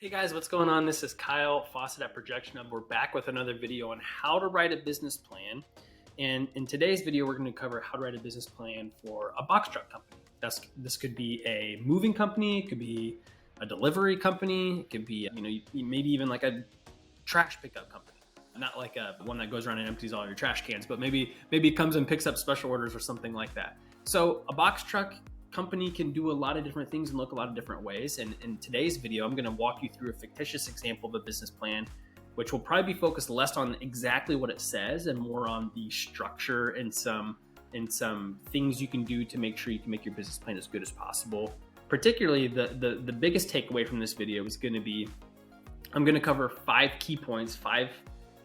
Hey guys, what's going on? This is Kyle Fawcett at ProjectionHub. We're back with another video on how to write a business plan. And in today's video, we're going to cover how to write a business plan for a box truck company. This could be a moving company, it could be a delivery company, it could be, maybe even like a trash pickup company. Not like one that goes around and empties all your trash cans, but maybe it comes and picks up special orders or something like that. So a box truck company can do a lot of different things and look a lot of different ways. And in today's video, I'm going to walk you through a fictitious example of a business plan, which will probably be focused less on exactly what it says and more on the structure and some things you can do to make sure you can make your business plan as good as possible. Particularly the biggest takeaway from this video is going to be, I'm going to cover 5 key points,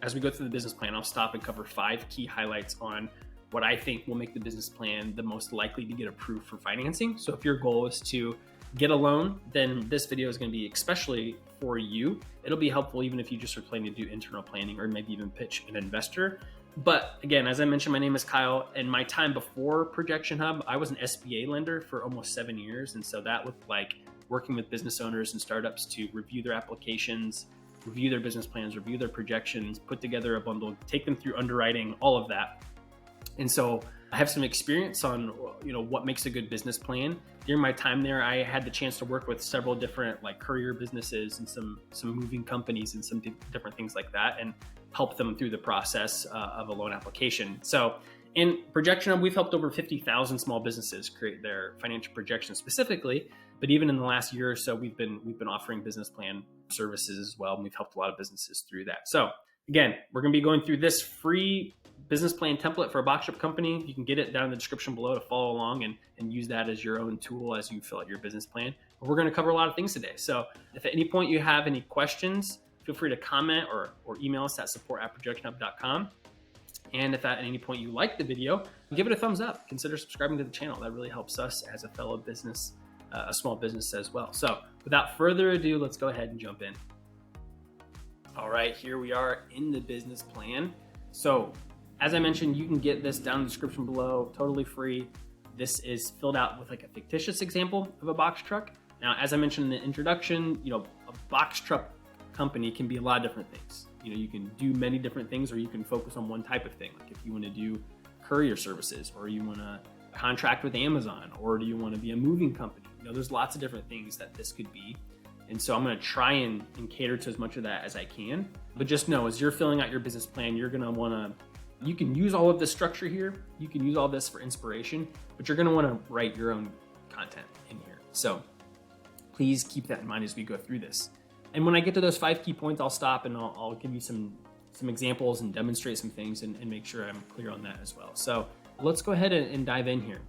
as we go through the business plan. I'll stop and cover 5 key highlights on what I think will make the business plan the most likely to get approved for financing. So if your goal is to get a loan, then this video is going to be especially for you. It'll be helpful even if you just are planning to do internal planning or maybe even pitch an investor. But again, as I mentioned, my name is Kyle, and my time before ProjectionHub, I was an SBA lender for almost 7 years. And so that looked like working with business owners and startups to review their applications, review their business plans, review their projections, put together a bundle, take them through underwriting, all of that. And so I have some experience on, what makes a good business plan. During my time there, I had the chance to work with several different like courier businesses and some moving companies and some different things like that, and help them through the process of a loan application. So in ProjectionHub, we've helped over 50,000 small businesses create their financial projections specifically. But even in the last year or so, we've been offering business plan services as well, and we've helped a lot of businesses through that. So again, we're going to be going through this free business plan template for a box shop company. You can get it down in the description below to follow along and use that as your own tool as you fill out your business plan. But we're going to cover a lot of things today. So if at any point you have any questions, feel free to comment or email us at support@projectionhub.com. And if at any point you like the video, give it a thumbs up. Consider subscribing to the channel. That really helps us as a fellow business, a small business as well. So without further ado, let's go ahead and jump in. All right, here we are in the business plan. So as I mentioned, you can get this down in the description below, totally free. This is filled out with like a fictitious example of a box truck. Now, as I mentioned in the introduction, a box truck company can be a lot of different things. You can do many different things, or you can focus on one type of thing. Like if you want to do courier services, or you want to contract with Amazon, or do you want to be a moving company? There's lots of different things that this could be. And so I'm going to try and cater to as much of that as I can. But just know, as you're filling out your business plan, you're going to want to, you can use all of this structure here. You can use all this for inspiration, but you're going to want to write your own content in here. So please keep that in mind as we go through this. And when I get to those 5 key points, I'll stop and I'll give you some examples and demonstrate some things and make sure I'm clear on that as well. So let's go ahead and dive in here.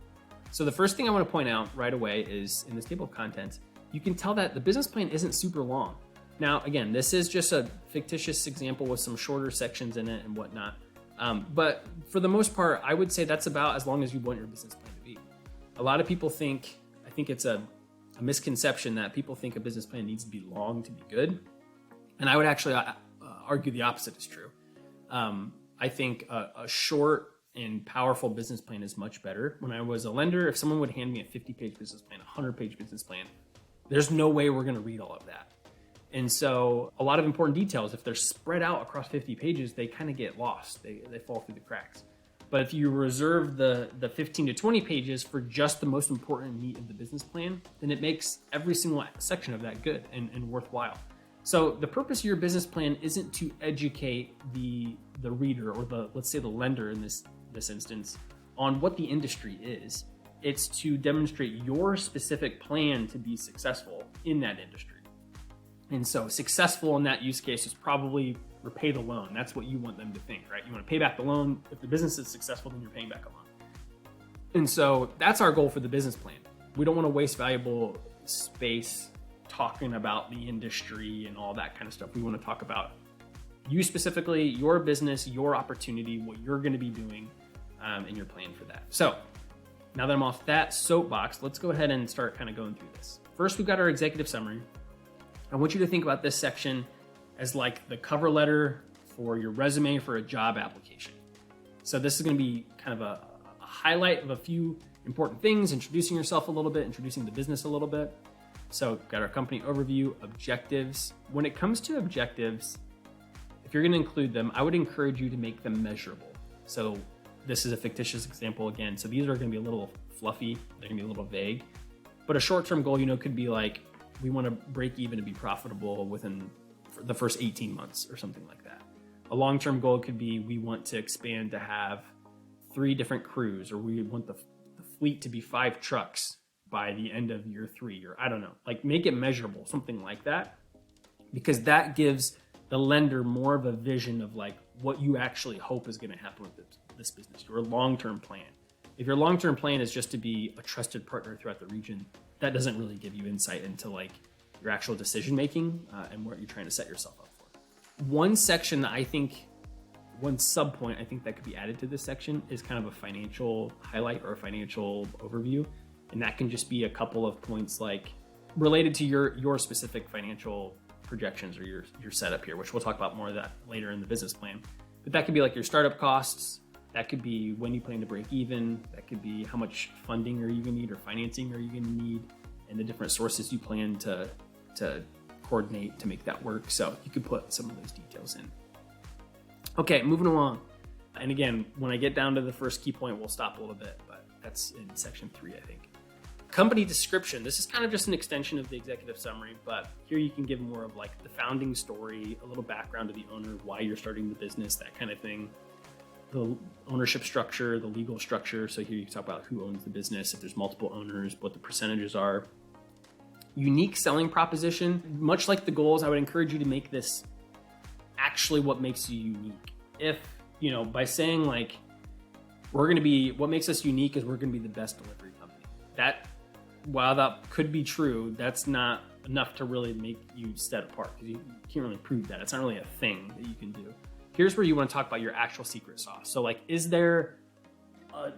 So the first thing I want to point out right away is in this table of contents, you can tell that the business plan isn't super long. Now, again, this is just a fictitious example with some shorter sections in it and whatnot. But for the most part, I would say that's about as long as you want your business plan to be. A lot of people I think it's a misconception that people think a business plan needs to be long to be good. And I would actually argue the opposite is true. I think a short and powerful business plan is much better. When I was a lender, if someone would hand me a 50-page business plan, a 100-page business plan, there's no way we're going to read all of that. And so a lot of important details, if they're spread out across 50 pages, they kind of get lost. They fall through the cracks. But if you reserve the 15 to 20 pages for just the most important meat of the business plan, then it makes every single section of that good and worthwhile. So the purpose of your business plan isn't to educate the reader or let's say the lender in this instance on what the industry is. It's to demonstrate your specific plan to be successful in that industry. And so successful in that use case is probably repay the loan. That's what you want them to think, right? You want to pay back the loan. If the business is successful, then you're paying back a loan. And so that's our goal for the business plan. We don't want to waste valuable space talking about the industry and all that kind of stuff. We want to talk about you specifically, your business, your opportunity, what you're going to be doing, and your plan for that. So now that I'm off that soapbox, let's go ahead and start kind of going through this. First, we've got our executive summary. I want you to think about this section as like the cover letter for your resume for a job application. So this is going to be kind of a highlight of a few important things, introducing yourself a little bit, introducing the business a little bit. So got our company overview, objectives. When it comes to objectives, if you're going to include them, I would encourage you to make them measurable. So this is a fictitious example again. So these are going to be a little fluffy. They're going to be a little vague. But a short-term goal, could be like, we want to break even and be profitable within the first 18 months or something like that. A long-term goal could be, we want to expand to have 3 different crews, or we want the fleet to be 5 trucks by the end of year 3, or I don't know, like make it measurable, something like that, because that gives the lender more of a vision of like what you actually hope is going to happen with this business, your long-term plan. If your long-term plan is just to be a trusted partner throughout the region, that doesn't really give you insight into like your actual decision-making and what you're trying to set yourself up for. One section that I think, one sub point I think that could be added to this section is kind of a financial highlight or a financial overview. And that can just be a couple of points like related to your specific financial projections or your setup here, which we'll talk about more of that later in the business plan. But that could be like your startup costs. That could be when you plan to break even. That could be how much funding are you gonna need or financing are you gonna need, and the different sources you plan to coordinate to make that work. So you could put some of those details in. Okay, moving along. And again, when I get down to the first key point, we'll stop a little bit, but that's in section 3, I think. Company description. This is kind of just an extension of the executive summary, but here you can give more of like the founding story, a little background to the owner, why you're starting the business, that kind of thing. The ownership structure, the legal structure. So here you can talk about who owns the business, if there's multiple owners, what the percentages are. Unique selling proposition. Much like the goals, I would encourage you to make this actually what makes you unique. If, by saying like, what makes us unique is we're going to be the best delivery company. That, while that could be true, that's not enough to really make you set apart, because you can't really prove that. It's not really a thing that you can do. Here's where you want to talk about your actual secret sauce. So like, is there a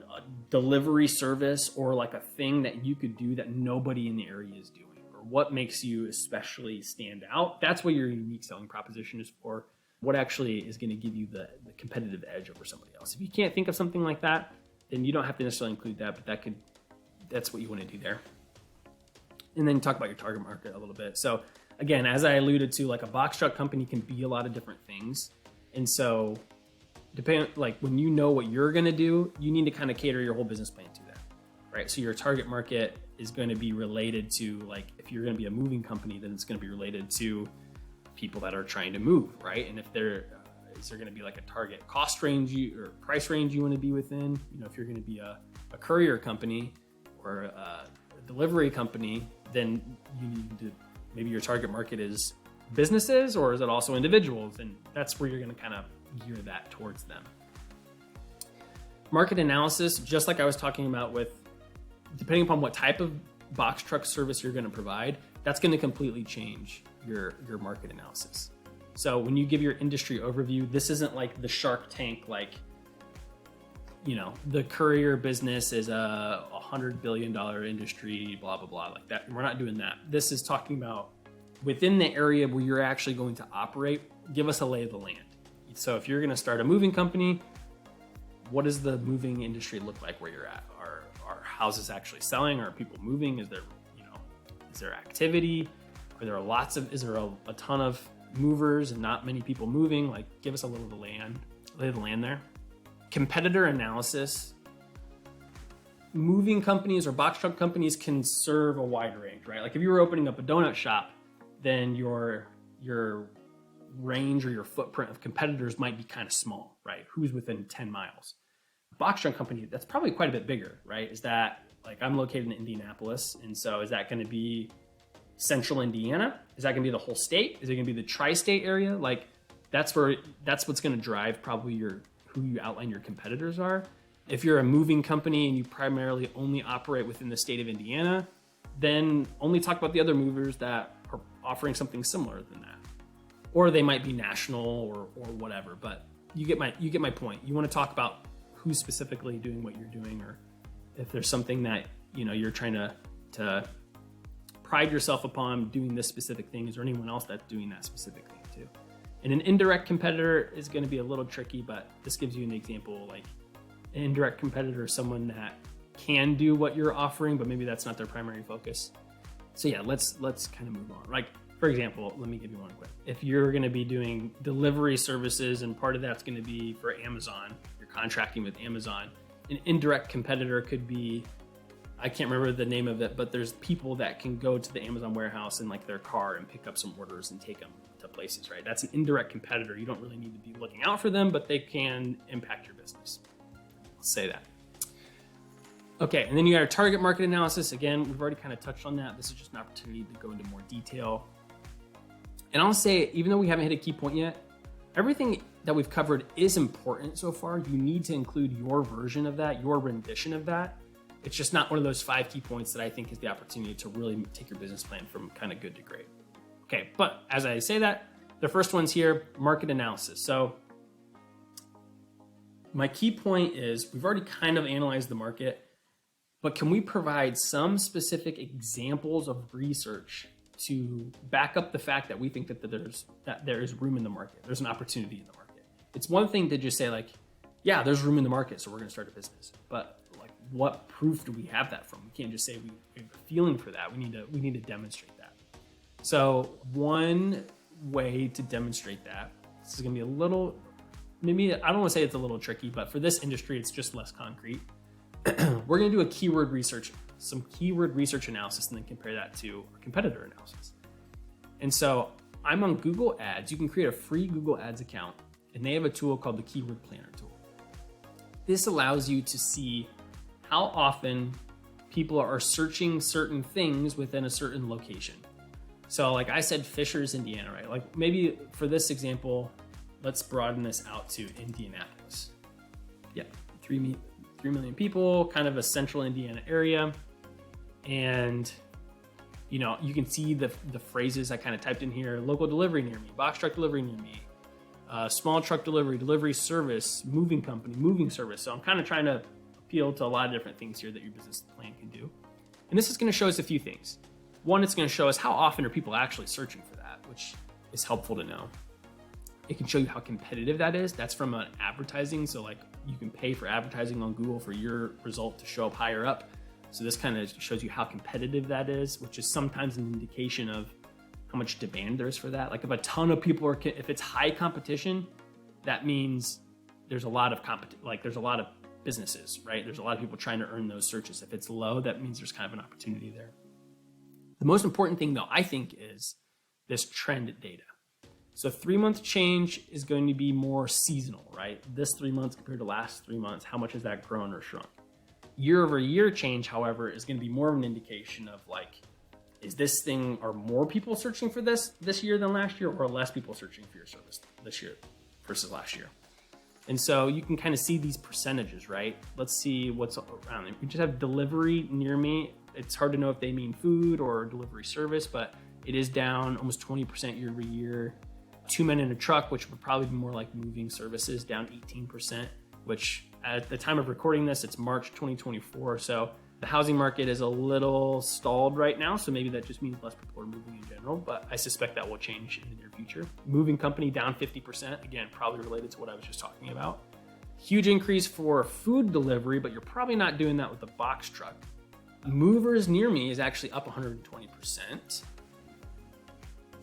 delivery service or like a thing that you could do that nobody in the area is doing? Or what makes you especially stand out? That's what your unique selling proposition is for. What actually is going to give you the competitive edge over somebody else. If you can't think of something like that, then you don't have to necessarily include that, but that's what you want to do there. And then talk about your target market a little bit. So again, as I alluded to, like a box truck company can be a lot of different things. And so like when you know what you're going to do, you need to kind of cater your whole business plan to that, right? So your target market is going to be related to, like, if you're going to be a moving company, then it's going to be related to people that are trying to move, right? And if is there going to be like a target cost range or price range you want to be within? If you're going to be a courier company or a delivery company, then you need to, maybe your target market is businesses, or is it also individuals? And that's where you're going to kind of gear that towards them. Market analysis, just like I was talking about with, depending upon what type of box truck service you're going to provide, that's going to completely change your market analysis. So when you give your industry overview, this isn't like the Shark Tank, like, the courier business is a $100 billion industry, blah, blah, blah, like that. We're not doing that. This is talking about within the area where you're actually going to operate, give us a lay of the land. So if you're going to start a moving company, what does the moving industry look like where you're at? Are houses actually selling? Are people moving? Is there activity? Is there a ton of movers and not many people moving? Like, give us a little lay of the land there. Competitor analysis. Moving companies or box truck companies can serve a wide range, right? Like if you were opening up a donut shop, then your range or your footprint of competitors might be kind of small, right? Who's within 10 miles? A box truck company, that's probably quite a bit bigger, right? Is that, like, I'm located in Indianapolis, and so is that going to be central Indiana? Is that going to be the whole state? Is it going to be the tri-state area? Like, that's what's going to drive probably who you outline your competitors are. If you're a moving company and you primarily only operate within the state of Indiana, then only talk about the other movers that are offering something similar than that. Or they might be national or whatever, but you get my point. You want to talk about who's specifically doing what you're doing, or if there's something that you're trying to pride yourself upon doing this specific thing. Is there anyone else that's doing that specific thing too? And an indirect competitor is going to be a little tricky, but this gives you an example. Like, an indirect competitor is someone that can do what you're offering, but maybe that's not their primary focus. So yeah, let's kind of move on. Like, for example, let me give you one quick. If you're going to be doing delivery services and part of that's going to be for Amazon, you're contracting with Amazon, an indirect competitor could be, I can't remember the name of it, but there's people that can go to the Amazon warehouse in like their car and pick up some orders and take them to places, right? That's an indirect competitor. You don't really need to be looking out for them, but they can impact your business. Let's say that. Okay, and then you got a target market analysis. Again, we've already kind of touched on that. This is just an opportunity to go into more detail. And I'll say, even though we haven't hit a key point yet, everything that we've covered is important so far. You need to include your version of that, your rendition of that. It's just not one of those 5 key points that I think is the opportunity to really take your business plan from kind of good to great. Okay, but as I say that, the first one's here, market analysis. So my key point is we've already kind of analyzed the market, but can we provide some specific examples of research to back up the fact that we think that there is room in the market, there's an opportunity in the market? It's one thing to just say like, yeah, there's room in the market, so we're going to start a business. But like, what proof do we have that from? We can't just say we have a feeling for that. We need to demonstrate that. So one way to demonstrate that, this is going to be a little, maybe I don't want to say it's a little tricky, but for this industry, it's just less concrete. We're going to do a keyword research, some keyword research analysis, and then compare that to a competitor analysis. And so I'm on Google Ads. You can create a free Google Ads account, and they have a tool called the Keyword Planner tool. This allows you to see how often people are searching certain things within a certain location. So like I said, Fishers, Indiana, right? Like maybe for this example, let's broaden this out to Indianapolis. Yeah, 3 million people, kind of a central Indiana area. And you know, you can see the phrases I kind of typed in here: local delivery near me, box truck delivery near me, small truck delivery service, moving company, moving service. So I'm kind of trying to appeal to a lot of different things here that your business plan can do. And this is going to show us a few things. One, it's going to show us how often are people actually searching for that, which is helpful to know. It can show you how competitive that is. That's from an advertising. So like you can pay for advertising on Google for your result to show up higher up. So this kind of shows you how competitive that is, which is sometimes an indication of how much demand there is for that. Like if a ton of people are, if it's high competition, that means there's a lot of there's a lot of businesses, right? There's a lot of people trying to earn those searches. If it's low, that means there's kind of an opportunity there. The most important thing though, I think, is this trend data. So 3-month change is going to be more seasonal, right? This 3 months compared to last 3 months, how much has that grown or shrunk? Year over year change, however, is going to be more of an indication of like, is this thing, are more people searching for this year than last year, or less people searching for your service this year versus last year? And so you can kind of see these percentages, right? Let's see what's around it. We just have delivery near me. It's hard to know if they mean food or delivery service, but it is down almost 20% year over year. 2 men in a truck, which would probably be more like moving services, down 18%, which at the time of recording this, it's March 2024. So the housing market is a little stalled right now. So maybe that just means less people are moving in general, but I suspect that will change in the near future. Moving company down 50%, again, probably related to what I was just talking about. Huge increase for food delivery, but you're probably not doing that with the box truck. Movers near me is actually up 120%.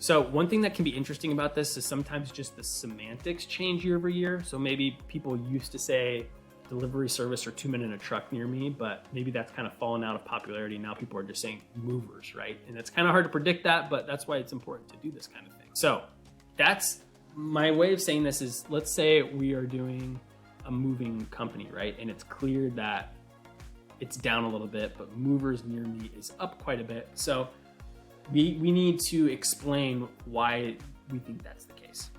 So one thing that can be interesting about this is sometimes just the semantics change year over year. So maybe people used to say delivery service or 2 men in a truck near me, but maybe that's kind of fallen out of popularity. Now people are just saying movers, right? And it's kind of hard to predict that, but that's why it's important to do this kind of thing. So that's my way of saying this is, let's say we are doing a moving company, right? And it's clear that it's down a little bit, but movers near me is up quite a bit. So we need to explain why we think that's the case.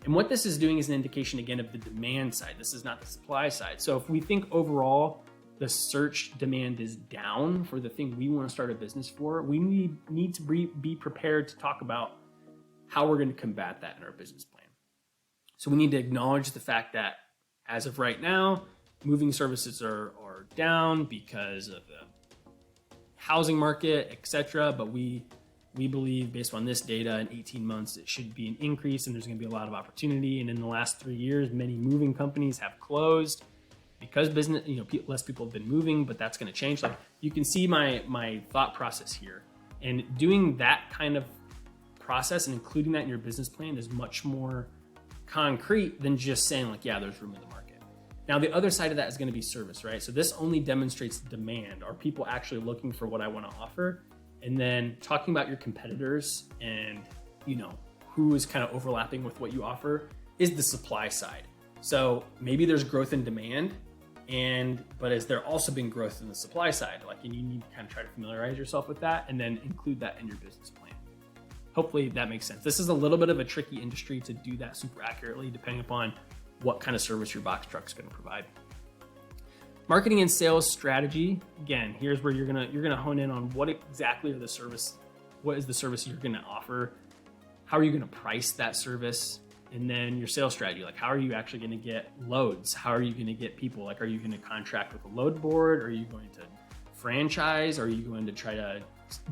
And what this is doing is an indication, again, of the demand side. This is not the supply side. So if we think overall the search demand is down for the thing we want to start a business for, we need to be prepared to talk about how we're going to combat that in our business plan. So we need to acknowledge the fact that as of right now, moving services are down because of the housing market, etc. But we believe, based on this data, in 18 months, it should be an increase and there's going to be a lot of opportunity. And in the last 3 years, many moving companies have closed because less people have been moving, but that's going to change. Like you can see my thought process here. And doing that kind of process and including that in your business plan is much more concrete than just saying like, yeah, there's room in the market. Now, the other side of that is going to be service, right? So this only demonstrates demand. Are people actually looking for what I want to offer? And then talking about your competitors and, who is kind of overlapping with what you offer is the supply side. So maybe there's growth in demand, but has there also been growth in the supply side? And you need to kind of try to familiarize yourself with that and then include that in your business plan. Hopefully that makes sense. This is a little bit of a tricky industry to do that super accurately, depending upon what kind of service your box truck is going to provide. Marketing and sales strategy. Again, here's where you're gonna hone in on what exactly are the service. What is the service you're going to offer? How are you going to price that service? And then your sales strategy, like how are you actually going to get loads? How are you going to get people? Like, are you going to contract with a load board? Are you going to franchise? Are you going to try to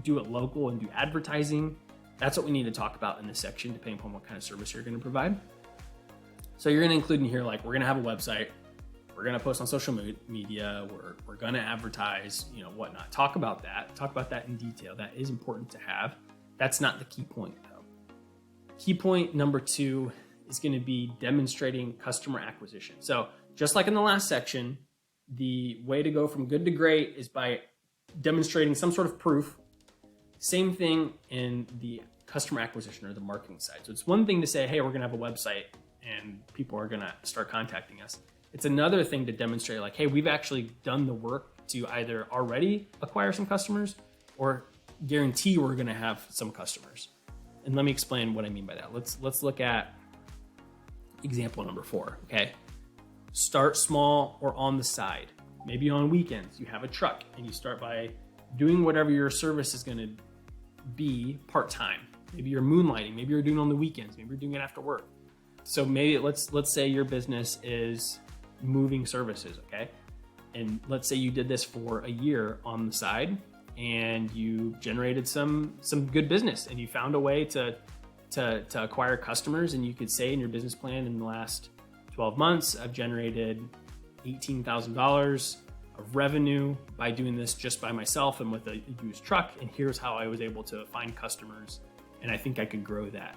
do it local and do advertising? That's what we need to talk about in this section, depending upon what kind of service you're going to provide. So you're going to include in here, like, we're going to have a website. We're going to post on social media. We're going to advertise, whatnot. Talk about that in detail. That is important to have. That's not the key point though. Key point number 2 is going to be demonstrating customer acquisition. So just like in the last section, the way to go from good to great is by demonstrating some sort of proof. Same thing in the customer acquisition or the marketing side. So it's one thing to say, hey, we're going to have a website and people are going to start contacting us. It's another thing to demonstrate like, hey, we've actually done the work to either already acquire some customers or guarantee we're going to have some customers. And let me explain what I mean by that. Let's look at example number 4, okay? Start small or on the side. Maybe on weekends, you have a truck and you start by doing whatever your service is going to be part-time. Maybe you're moonlighting, maybe you're doing it on the weekends, maybe you're doing it after work. So maybe let's say your business is moving services, okay? And let's say you did this for a year on the side and you generated some good business and you found a way to acquire customers, and you could say in your business plan, in the last 12 months, I've generated $18,000 of revenue by doing this just by myself and with a used truck. And here's how I was able to find customers. And I think I could grow that.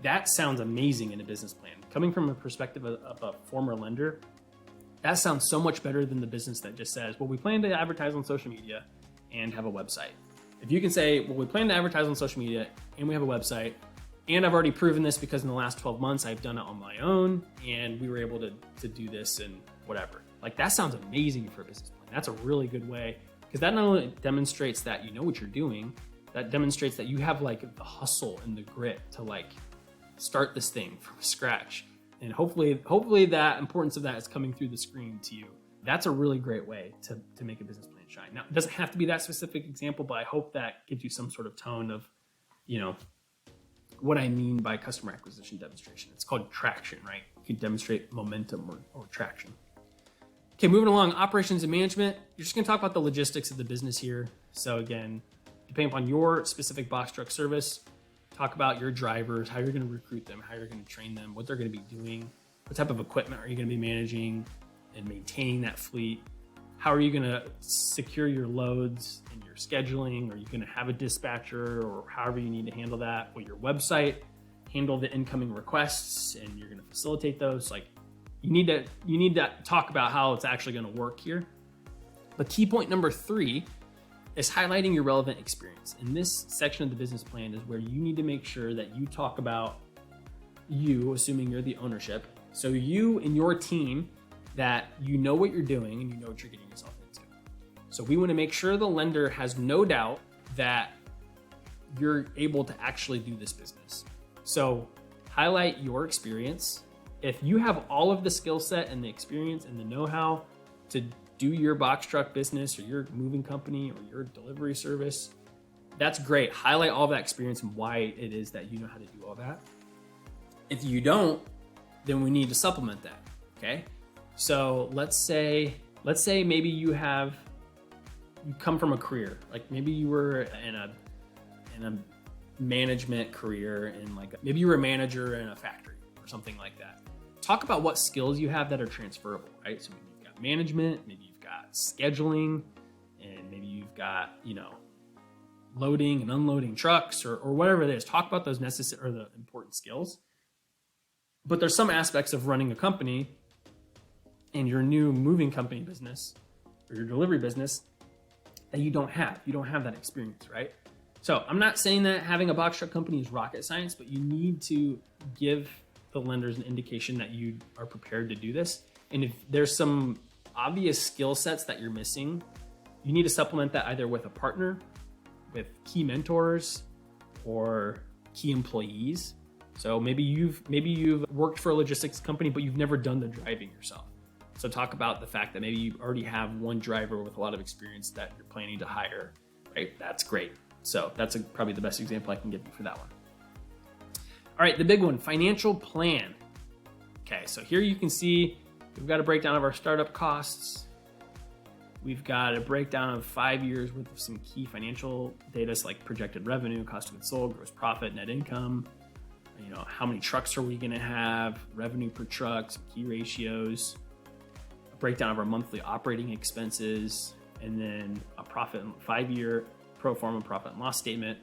That sounds amazing in a business plan. Coming from a perspective of a former lender, that sounds so much better than the business that just says, well, we plan to advertise on social media and have a website. If you can say, well, we plan to advertise on social media and we have a website, and I've already proven this because in the last 12 months, I've done it on my own and we were able to do this and whatever. Like, that sounds amazing for a business plan. That's a really good way, because that not only demonstrates that you know what you're doing, that demonstrates that you have like the hustle and the grit to like start this thing from scratch. And hopefully that importance of that is coming through the screen to you. That's a really great way to make a business plan shine. Now, it doesn't have to be that specific example, but I hope that gives you some sort of tone of, what I mean by customer acquisition demonstration. It's called traction, right? You can demonstrate momentum or traction. Okay, moving along, operations and management. You're just gonna talk about the logistics of the business here. So again, depending upon your specific box truck service, talk about your drivers, how you're gonna recruit them, how you're gonna train them, what they're gonna be doing, what type of equipment are you gonna be managing and maintaining that fleet. How are you gonna secure your loads and your scheduling? Are you gonna have a dispatcher or however you need to handle that? Will your website handle the incoming requests and you're gonna facilitate those? Like, you need to talk about how it's actually gonna work here. But key point number 3 is highlighting your relevant experience. In this section of the business plan is where you need to make sure that you talk about you, assuming you're the ownership. So you and your team, that you know what you're doing and you know what you're getting yourself into. So we want to make sure the lender has no doubt that you're able to actually do this business. So highlight your experience. If you have all of the skill set and the experience and the know-how to do your box truck business or your moving company or your delivery service, that's great. Highlight all that experience and why it is that you know how to do all that. If you don't, then we need to supplement that, okay? So let's say maybe you come from a career, like maybe you were in a management career, and like maybe you were a manager in a factory or something like that. Talk about what skills you have that are transferable, right? So maybe you've got management, maybe you've got scheduling, and maybe you've got, loading and unloading trucks or whatever it is. Talk about those necessary or the important skills. But there's some aspects of running a company in your new moving company business or your delivery business that you don't have. You don't have that experience, right? So I'm not saying that having a box truck company is rocket science, but you need to give the lenders an indication that you are prepared to do this. And if there's some obvious skill sets that you're missing, you need to supplement that either with a partner, with key mentors, or key employees. So maybe you've worked for a logistics company, but you've never done the driving yourself. So talk about the fact that maybe you already have one driver with a lot of experience that you're planning to hire, right? That's great. So that's probably the best example I can give you for that one. All right, the big one, financial plan. Okay, so here you can see we've got a breakdown of our startup costs. We've got a breakdown of 5 years worth of some key financial data like projected revenue, cost of goods sold, gross profit, net income. You know, how many trucks are we going to have, revenue per truck, some key ratios, a breakdown of our monthly operating expenses, and then a profit 5-year pro forma profit and loss statement,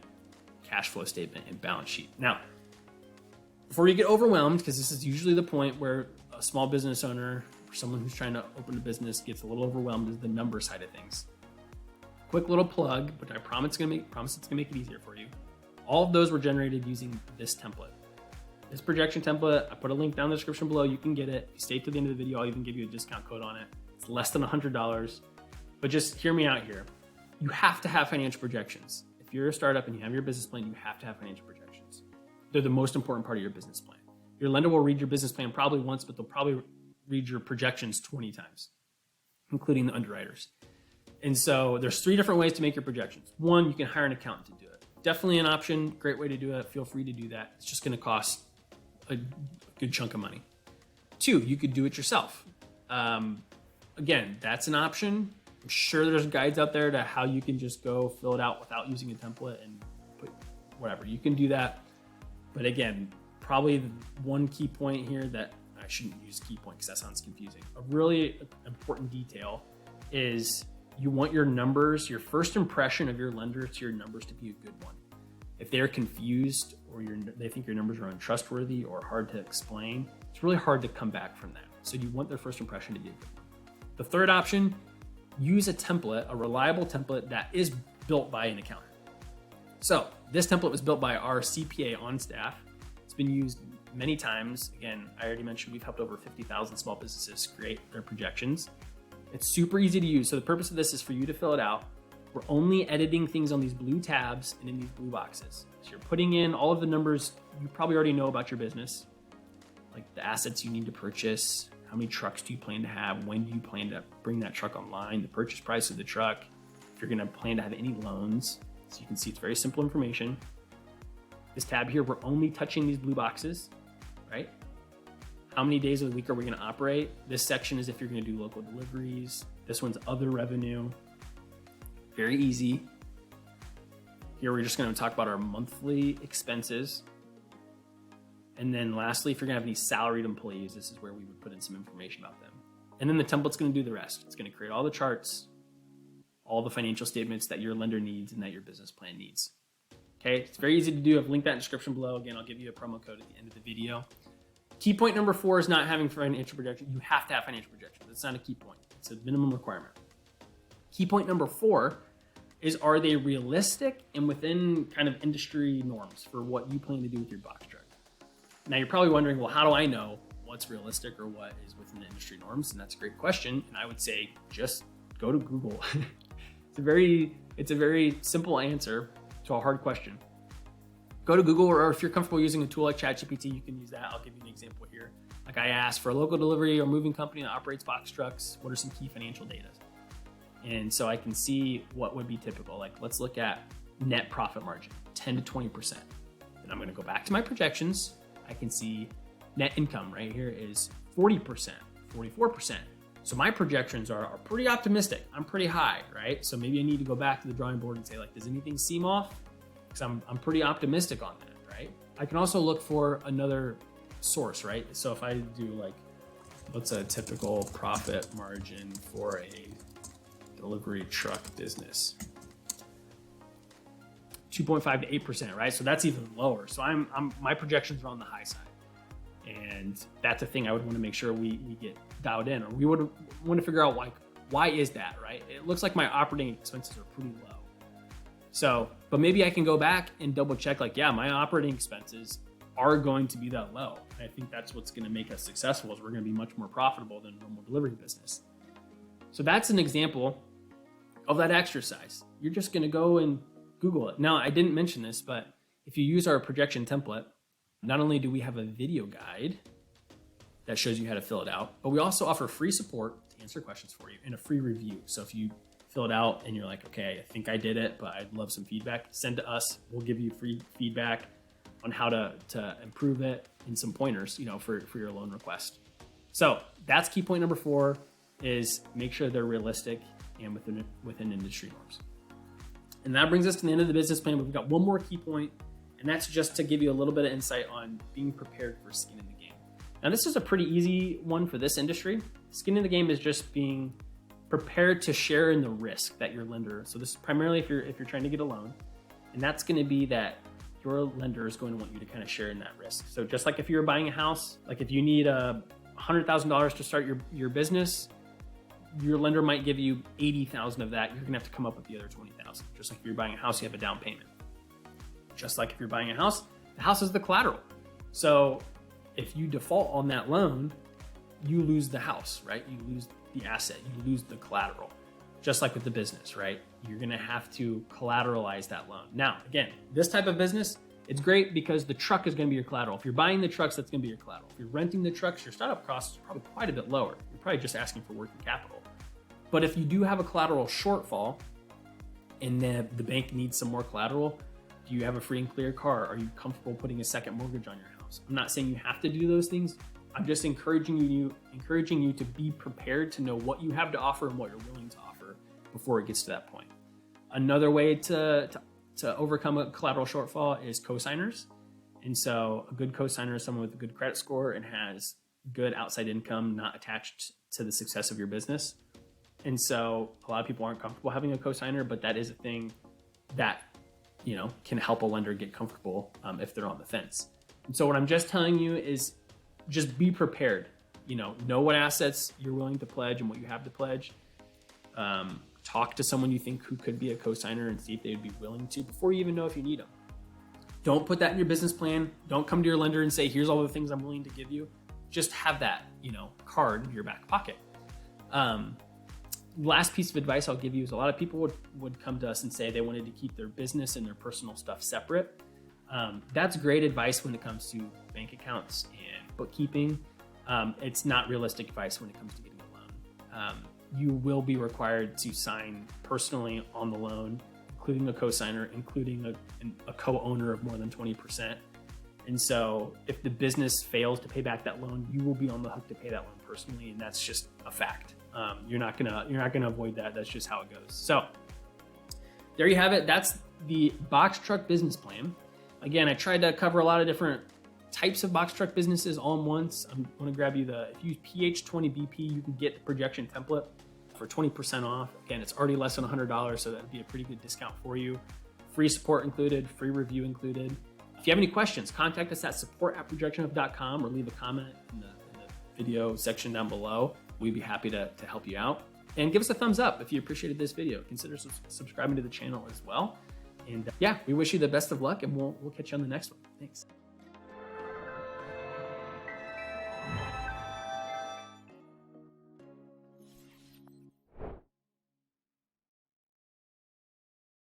cash flow statement, and balance sheet. Now, before you get overwhelmed, because this is usually the point where a small business owner or someone who's trying to open a business gets a little overwhelmed, is the number side of things. Quick little plug, but I promise it's gonna make it easier for you. All of those were generated using this template. This projection template, I put a link down in the description below. You can get it. If you stay to the end of the video, I'll even give you a discount code on it. It's less than $100, but just hear me out here. You have to have financial projections. If you're a startup and you have your business plan, you have to have financial projections. They're the most important part of your business plan. Your lender will read your business plan probably once, but they'll probably read your projections 20 times, including the underwriters. And so there's 3 different ways to make your projections. 1, you can hire an accountant to do it. Definitely an option, great way to do it. Feel free to do that. It's just gonna cost a good chunk of money. 2, you could do it yourself. Again, that's an option. I'm sure there's guides out there to how you can just go fill it out without using a template and put whatever. You can do that. But again, probably the one key point here that I shouldn't use Keypoint because that sounds confusing. A really important detail is you want your numbers, your first impression of your lender to your numbers to be a good one. If they're confused or they think your numbers are untrustworthy or hard to explain, it's really hard to come back from that. So you want their first impression to be a good one. The third option, use a template, a reliable template that is built by an accountant. So this template was built by our CPA on staff. It's been used many times. Again, I already mentioned we've helped over 50,000 small businesses create their projections. It's super easy to use. So the purpose of this is for you to fill it out. We're only editing things on these blue tabs and in these blue boxes. So you're putting in all of the numbers you probably already know about your business, like the assets you need to purchase, how many trucks do you plan to have, when do you plan to bring that truck online, the purchase price of the truck, if you're gonna plan to have any loans. So you can see it's very simple information. This tab here, we're only touching these blue boxes, right? How many days of the week are we gonna operate? This section is if you're gonna do local deliveries. This one's other revenue. Very easy. Here we're just gonna talk about our monthly expenses. And then lastly, if you're gonna have any salaried employees, this is where we would put in some information about them. And then the template's gonna do the rest. It's gonna create all the charts, all the financial statements that your lender needs and that your business plan needs. Okay, it's very easy to do. I've linked that in the description below. Again, I'll give you a promo code at the end of the video. Key point number 4 is not having financial projection. You have to have financial projections. It's not a key point. It's a minimum requirement. Key point number 4 is, are they realistic and within kind of industry norms for what you plan to do with your box truck? Now you're probably wondering, well, how do I know what's realistic or what is within the industry norms? And that's a great question. And I would say just go to Google. It's a very simple answer to a hard question. Go to Google, or if you're comfortable using a tool like ChatGPT, you can use that. I'll give you an example here. Like I asked, for a local delivery or moving company that operates box trucks, what are some key financial data? And so I can see what would be typical. Like let's look at net profit margin, 10 to 20%. And I'm gonna go back to my projections. I can see net income right here is 40%, 44%. So my projections are pretty optimistic. I'm pretty high, right? So maybe I need to go back to the drawing board and say, like, does anything seem off? Because I'm pretty optimistic on that, right? I can also look for another source, right? So if I do like, what's a typical profit margin for a delivery truck business? 2.5 to 8%, right? So that's even lower. So my projections are on the high side. And that's a thing I would want to make sure we get dialed in, or we would want to figure out why is that, right? It looks like my operating expenses are pretty low. So, but maybe I can go back and double check, like, yeah, my operating expenses are going to be that low. And I think that's what's going to make us successful, is we're going to be much more profitable than a normal delivery business. So that's an example of that exercise. You're just going to go and Google it. Now, I didn't mention this, but if you use our projection template, not only do we have a video guide that shows you how to fill it out, but we also offer free support to answer questions for you and a free review. So if you fill it out and you're like, okay, I think I did it, but I'd love some feedback, send to us. We'll give you free feedback on how to improve it and some pointers, for your loan request. So that's key point number 4, is make sure they're realistic and within industry norms. And that brings us to the end of the business plan. We've got one more key point, and that's just to give you a little bit of insight on being prepared for skin in the game. Now, this is a pretty easy one for this industry. Skin in the game is just being prepared to share in the risk that your lender. So this is primarily if you're trying to get a loan, and that's going to be that your lender is going to want you to kind of share in that risk. So just like if you're buying a house, like if you need $100,000 to start your business, your lender might give you 80,000 of that. You're gonna have to come up with the other 20,000. Just like if you're buying a house, you have a down payment. Just like if you're buying a house, the house is the collateral. So if you default on that loan, you lose the house, right? You lose the asset, you lose the collateral. Just like with the business, right? You're gonna have to collateralize that loan. Now, again, this type of business, it's great because the truck is gonna be your collateral. If you're buying the trucks, that's gonna be your collateral. If you're renting the trucks, your startup cost is probably quite a bit lower. You're probably just asking for working capital. But if you do have a collateral shortfall and the bank needs some more collateral, do you have a free and clear car? Are you comfortable putting a second mortgage on your house? I'm not saying you have to do those things. I'm just encouraging you to be prepared to know what you have to offer and what you're willing to offer before it gets to that point. Another way to overcome a collateral shortfall is co-signers. And so a good co-signer is someone with a good credit score and has good outside income not attached to the success of your business. And so a lot of people aren't comfortable having a co-signer, but that is a thing that, can help a lender get comfortable if they're on the fence. And so what I'm just telling you is just be prepared. Know what assets you're willing to pledge and what you have to pledge. Talk to someone you think who could be a co-signer and see if they would be willing to before you even know if you need them. Don't put that in your business plan. Don't come to your lender and say, here's all the things I'm willing to give you. Just have that, card in your back pocket. Last piece of advice I'll give you is a lot of people would come to us and say they wanted to keep their business and their personal stuff separate. That's great advice when it comes to bank accounts and bookkeeping. It's not realistic advice when it comes to getting a loan. You will be required to sign personally on the loan, including a co-signer, including a co-owner of more than 20%. And so if the business fails to pay back that loan, you will be on the hook to pay that loan personally, and that's just a fact. You're not gonna avoid that. That's just how it goes. So there you have it. That's the box truck business plan. Again, I tried to cover a lot of different types of box truck businesses all in once. I'm going to grab you if you use PH20BP, you can get the projection template for 20% off. Again, it's already less than $100, so that'd be a pretty good discount for you. Free support included, free review included. If you have any questions, contact us at support@projectionhub.com or leave a comment in the video section down below. We'd be happy to help you out. And give us a thumbs up if you appreciated this video. Consider subscribing to the channel as well. And we wish you the best of luck, and we'll catch you on the next one. Thanks.